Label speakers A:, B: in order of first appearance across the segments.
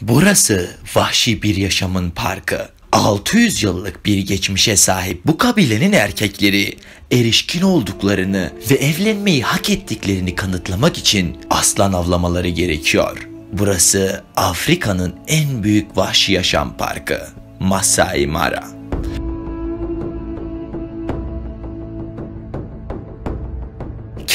A: Burası vahşi bir yaşamın parkı. 600 yıllık bir geçmişe sahip bu kabilenin erkekleri erişkin olduklarını ve evlenmeyi hak ettiklerini kanıtlamak için aslan avlamaları gerekiyor. Burası Afrika'nın en büyük vahşi yaşam parkı, Masai Mara.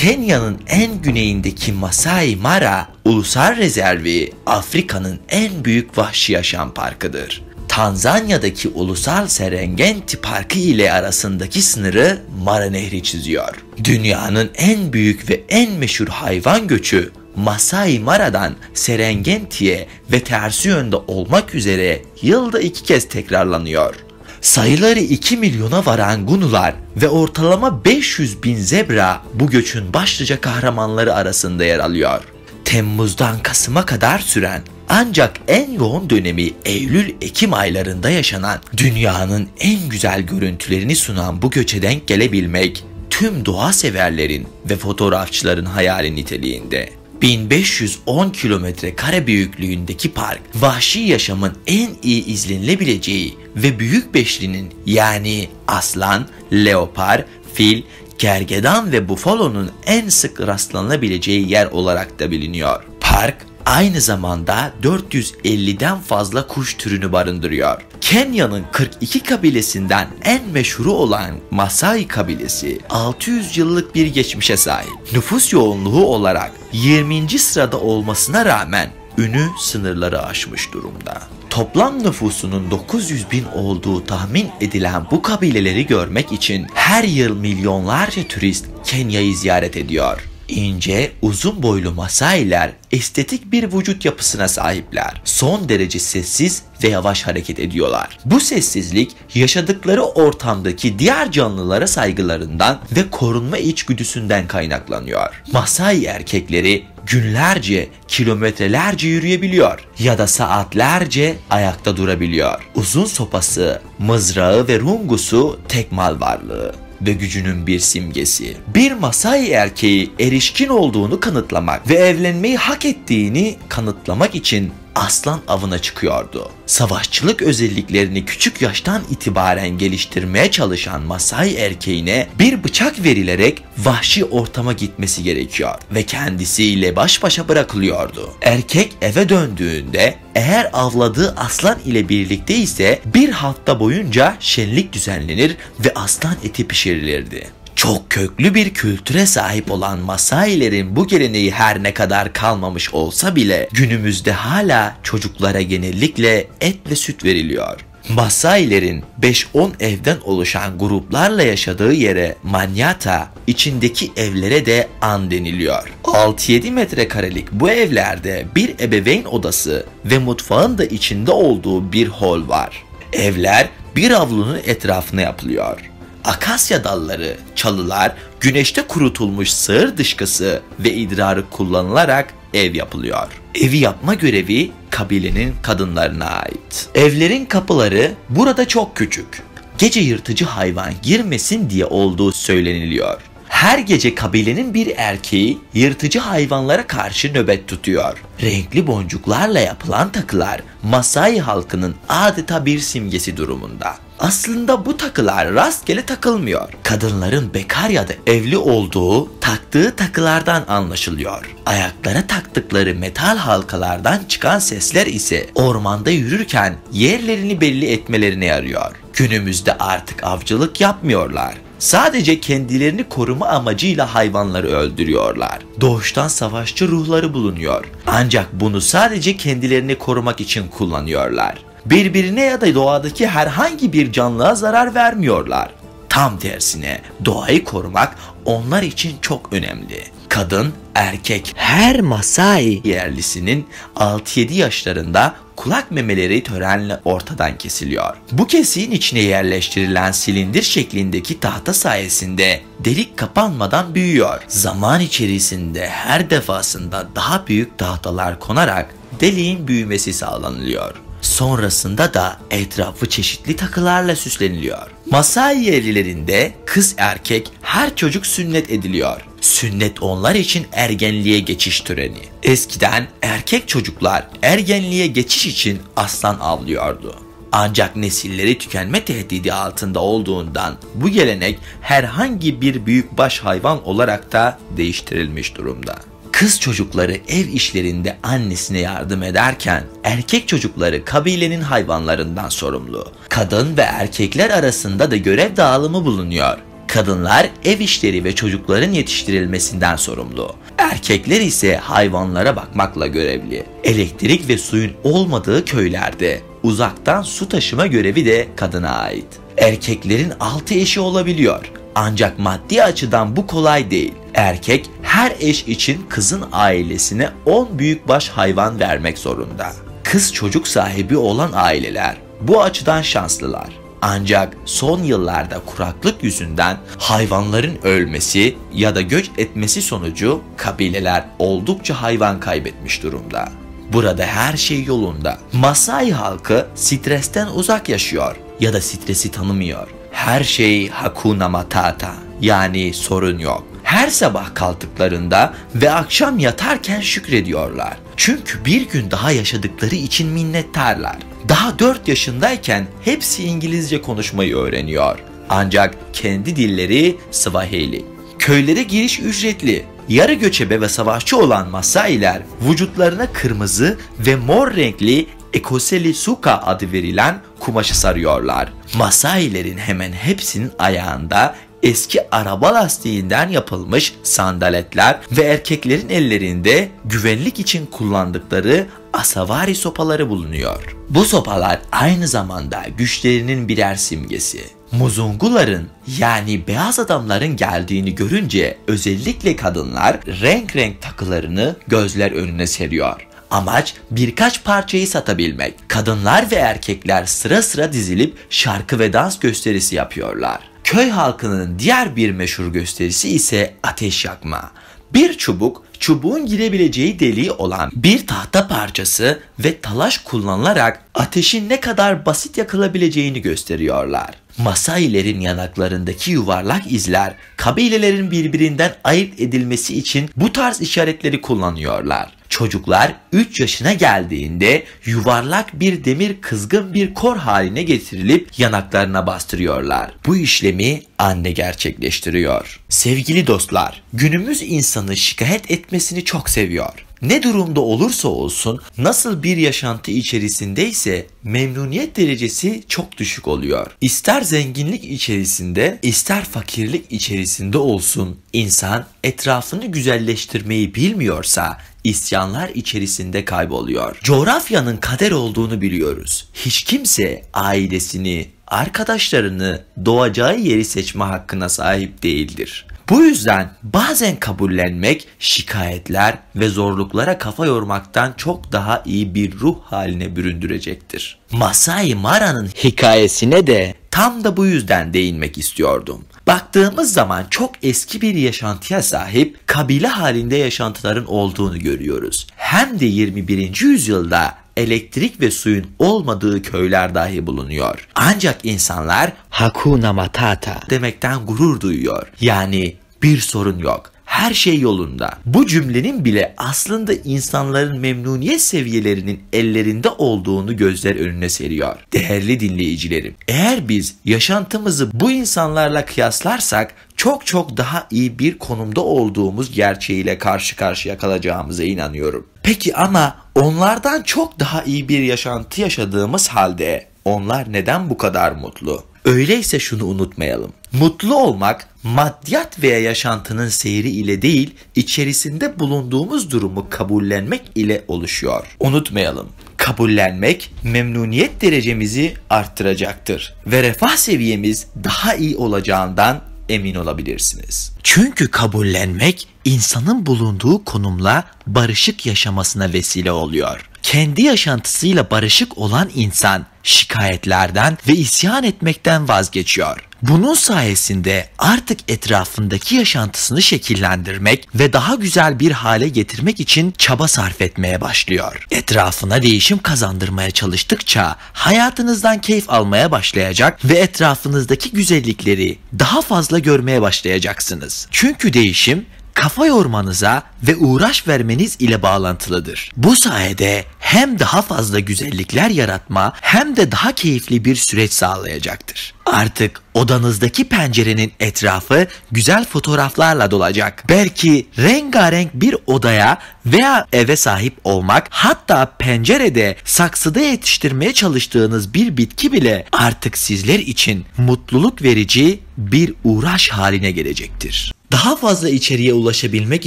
A: Kenya'nın en güneyindeki Masai Mara Ulusal Rezervi Afrika'nın en büyük vahşi yaşam parkıdır. Tanzanya'daki Ulusal Serengeti Parkı ile arasındaki sınırı Mara Nehri çiziyor. Dünyanın en büyük ve en meşhur hayvan göçü Masai Mara'dan Serengeti'ye ve tersi yönde olmak üzere yılda 2 kez tekrarlanıyor. Sayıları 2 milyona varan gunular ve ortalama 500 bin zebra bu göçün başlıca kahramanları arasında yer alıyor. Temmuz'dan Kasım'a kadar süren ancak en yoğun dönemi Eylül-Ekim aylarında yaşanan dünyanın en güzel görüntülerini sunan bu göçe denk gelebilmek tüm doğa severlerin ve fotoğrafçıların hayali niteliğinde. 1510 kilometre kare büyüklüğündeki park, vahşi yaşamın en iyi izlenilebileceği ve büyük beşlinin yani aslan, leopar, fil, gergedan ve bufalonun en sık rastlanabileceği yer olarak da biliniyor. Park aynı zamanda 450'den fazla kuş türünü barındırıyor. Kenya'nın 42 kabilesinden en meşhuru olan Masai kabilesi 600 yıllık bir geçmişe sahip. Nüfus yoğunluğu olarak 20. sırada olmasına rağmen ünü sınırları aşmış durumda. Toplam nüfusunun 900 bin olduğu tahmin edilen bu kabileleri görmek için her yıl milyonlarca turist Kenya'yı ziyaret ediyor. İnce, uzun boylu Masailer estetik bir vücut yapısına sahipler. Son derece sessiz ve yavaş hareket ediyorlar. Bu sessizlik yaşadıkları ortamdaki diğer canlılara saygılarından ve korunma içgüdüsünden kaynaklanıyor. Masai erkekleri günlerce, kilometrelerce yürüyebiliyor ya da saatlerce ayakta durabiliyor. Uzun sopası, mızrağı ve rungusu tek mal varlığı ve gücünün bir simgesi. Bir Masai erkeği erişkin olduğunu kanıtlamak ve evlenmeyi hak ettiğini kanıtlamak için aslan avına çıkıyordu. Savaşçılık özelliklerini küçük yaştan itibaren geliştirmeye çalışan Masai erkeğine bir bıçak verilerek vahşi ortama gitmesi gerekiyor ve kendisiyle baş başa bırakılıyordu. Erkek eve döndüğünde eğer avladığı aslan ile birlikte ise bir hafta boyunca şenlik düzenlenir ve aslan eti pişirilirdi. Çok köklü bir kültüre sahip olan Masailerin bu geleneği her ne kadar kalmamış olsa bile günümüzde hala çocuklara genellikle et ve süt veriliyor. Masailerin 5-10 evden oluşan gruplarla yaşadığı yere Manyata, içindeki evlere de An deniliyor. 6-7 metrekarelik bu evlerde bir ebeveyn odası ve mutfağın da içinde olduğu bir hol var. Evler bir avlunun etrafına yapılıyor. Akasya dalları, çalılar, güneşte kurutulmuş sığır dışkısı ve idrarı kullanılarak ev yapılıyor. Evi yapma görevi kabilenin kadınlarına ait. Evlerin kapıları burada çok küçük. Gece yırtıcı hayvan girmesin diye olduğu söyleniliyor. Her gece kabilenin bir erkeği yırtıcı hayvanlara karşı nöbet tutuyor. Renkli boncuklarla yapılan takılar Masai halkının adeta bir simgesi durumunda. Aslında bu takılar rastgele takılmıyor. Kadınların bekar ya da evli olduğu taktığı takılardan anlaşılıyor. Ayaklara taktıkları metal halkalardan çıkan sesler ise ormanda yürürken yerlerini belli etmelerine yarıyor. Günümüzde artık avcılık yapmıyorlar. Sadece kendilerini koruma amacıyla hayvanları öldürüyorlar. Doğuştan savaşçı ruhları bulunuyor. Ancak bunu sadece kendilerini korumak için kullanıyorlar. Birbirine ya da doğadaki herhangi bir canlıya zarar vermiyorlar. Tam tersine doğayı korumak onlar için çok önemli. Kadın, erkek, her Masai yerlisinin 6-7 yaşlarında kulak memeleri törenle ortadan kesiliyor. Bu kesiğin içine yerleştirilen silindir şeklindeki tahta sayesinde delik kapanmadan büyüyor. Zaman içerisinde her defasında daha büyük tahtalar konarak deliğin büyümesi sağlanılıyor. Sonrasında da etrafı çeşitli takılarla süsleniliyor. Masai yerlilerinde kız erkek her çocuk sünnet ediliyor. Sünnet onlar için ergenliğe geçiş töreni. Eskiden erkek çocuklar ergenliğe geçiş için aslan avlıyordu. Ancak nesilleri tükenme tehdidi altında olduğundan bu gelenek herhangi bir büyükbaş hayvan olarak da değiştirilmiş durumda. Kız çocukları ev işlerinde annesine yardım ederken erkek çocukları kabilenin hayvanlarından sorumlu. Kadın ve erkekler arasında da görev dağılımı bulunuyor. Kadınlar ev işleri ve çocukların yetiştirilmesinden sorumlu. Erkekler ise hayvanlara bakmakla görevli. Elektrik ve suyun olmadığı köylerde uzaktan su taşıma görevi de kadına ait. Erkeklerin 6 eşi olabiliyor. Ancak maddi açıdan bu kolay değil. Erkek her eş için kızın ailesine 10 büyükbaş hayvan vermek zorunda. Kız çocuk sahibi olan aileler bu açıdan şanslılar. Ancak son yıllarda kuraklık yüzünden hayvanların ölmesi ya da göç etmesi sonucu kabileler oldukça hayvan kaybetmiş durumda. Burada her şey yolunda. Masai halkı stresten uzak yaşıyor ya da stresi tanımıyor. Her şey Hakuna Matata, yani sorun yok. Her sabah kalktıklarında ve akşam yatarken şükrediyorlar. Çünkü bir gün daha yaşadıkları için minnettarlar. Daha 4 yaşındayken hepsi İngilizce konuşmayı öğreniyor. Ancak kendi dilleri Swahili. Köylere giriş ücretli. Yarı göçebe ve savaşçı olan Masailer vücutlarına kırmızı ve mor renkli Ekoseli Suka adı verilen kumaşı sarıyorlar. Masailerin hemen hepsinin ayağında eski araba lastiğinden yapılmış sandaletler ve erkeklerin ellerinde güvenlik için kullandıkları asavari sopaları bulunuyor. Bu sopalar aynı zamanda güçlerinin birer simgesi. Muzunguların, yani beyaz adamların geldiğini görünce özellikle kadınlar renk renk takılarını gözler önüne seriyor. Amaç birkaç parçayı satabilmek. Kadınlar ve erkekler sıra sıra dizilip şarkı ve dans gösterisi yapıyorlar. Köy halkının diğer bir meşhur gösterisi ise ateş yakma. Bir çubuk, çubuğun girebileceği deliği olan bir tahta parçası ve talaş kullanılarak ateşin ne kadar basit yakılabileceğini gösteriyorlar. Masailerin yanaklarındaki yuvarlak izler kabilelerin birbirinden ayırt edilmesi için bu tarz işaretleri kullanıyorlar. Çocuklar 3 yaşına geldiğinde yuvarlak bir demir kızgın bir kor haline getirilip yanaklarına bastırıyorlar. Bu işlemi anne gerçekleştiriyor. Sevgili dostlar, günümüz insanı şikayet etmesini çok seviyor. Ne durumda olursa olsun, nasıl bir yaşantı içerisindeyse memnuniyet derecesi çok düşük oluyor. İster zenginlik içerisinde, ister fakirlik içerisinde olsun, insan etrafını güzelleştirmeyi bilmiyorsa isyanlar içerisinde kayboluyor. Coğrafyanın kader olduğunu biliyoruz. Hiç kimse ailesini, arkadaşlarını, doğacağı yeri seçme hakkına sahip değildir. Bu yüzden bazen kabullenmek şikayetler ve zorluklara kafa yormaktan çok daha iyi bir ruh haline büründürecektir. Masai Mara'nın hikayesine de tam da bu yüzden değinmek istiyordum. Baktığımız zaman çok eski bir yaşantıya sahip kabile halinde yaşantıların olduğunu görüyoruz. Hem de 21. yüzyılda elektrik ve suyun olmadığı köyler dahi bulunuyor. Ancak insanlar Hakuna Matata demekten gurur duyuyor. Yani bir sorun yok, her şey yolunda. Bu cümlenin bile aslında insanların memnuniyet seviyelerinin ellerinde olduğunu gözler önüne seriyor. Değerli dinleyicilerim, eğer biz yaşantımızı bu insanlarla kıyaslarsak çok daha iyi bir konumda olduğumuz gerçeğiyle karşı karşıya kalacağımıza inanıyorum. Peki ama onlardan çok daha iyi bir yaşantı yaşadığımız halde onlar neden bu kadar mutlu? Öyleyse şunu unutmayalım. Mutlu olmak maddiyat veya yaşantının seyri ile değil, içerisinde bulunduğumuz durumu kabullenmek ile oluşuyor. Unutmayalım. Kabullenmek memnuniyet derecemizi arttıracaktır ve refah seviyemiz daha iyi olacağından emin olabilirsiniz. Çünkü kabullenmek insanın bulunduğu konumla barışık yaşamasına vesile oluyor. Kendi yaşantısıyla barışık olan insan şikayetlerden ve isyan etmekten vazgeçiyor. Bunun sayesinde artık etrafındaki yaşantısını şekillendirmek ve daha güzel bir hale getirmek için çaba sarf etmeye başlıyor. Etrafına değişim kazandırmaya çalıştıkça hayatınızdan keyif almaya başlayacak ve etrafınızdaki güzellikleri daha fazla görmeye başlayacaksınız. Çünkü değişim kafa yormanıza ve uğraş vermeniz ile bağlantılıdır. Bu sayede hem daha fazla güzellikler yaratma hem de daha keyifli bir süreç sağlayacaktır. Artık odanızdaki pencerenin etrafı güzel fotoğraflarla dolacak. Belki rengarenk bir odaya veya eve sahip olmak, hatta pencerede saksıda yetiştirmeye çalıştığınız bir bitki bile artık sizler için mutluluk verici bir uğraş haline gelecektir. Daha fazla içeriğe ulaşabilmek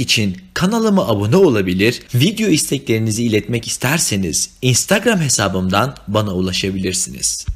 A: için kanalıma abone olabilir, video isteklerinizi iletmek isterseniz Instagram hesabımdan bana ulaşabilirsiniz.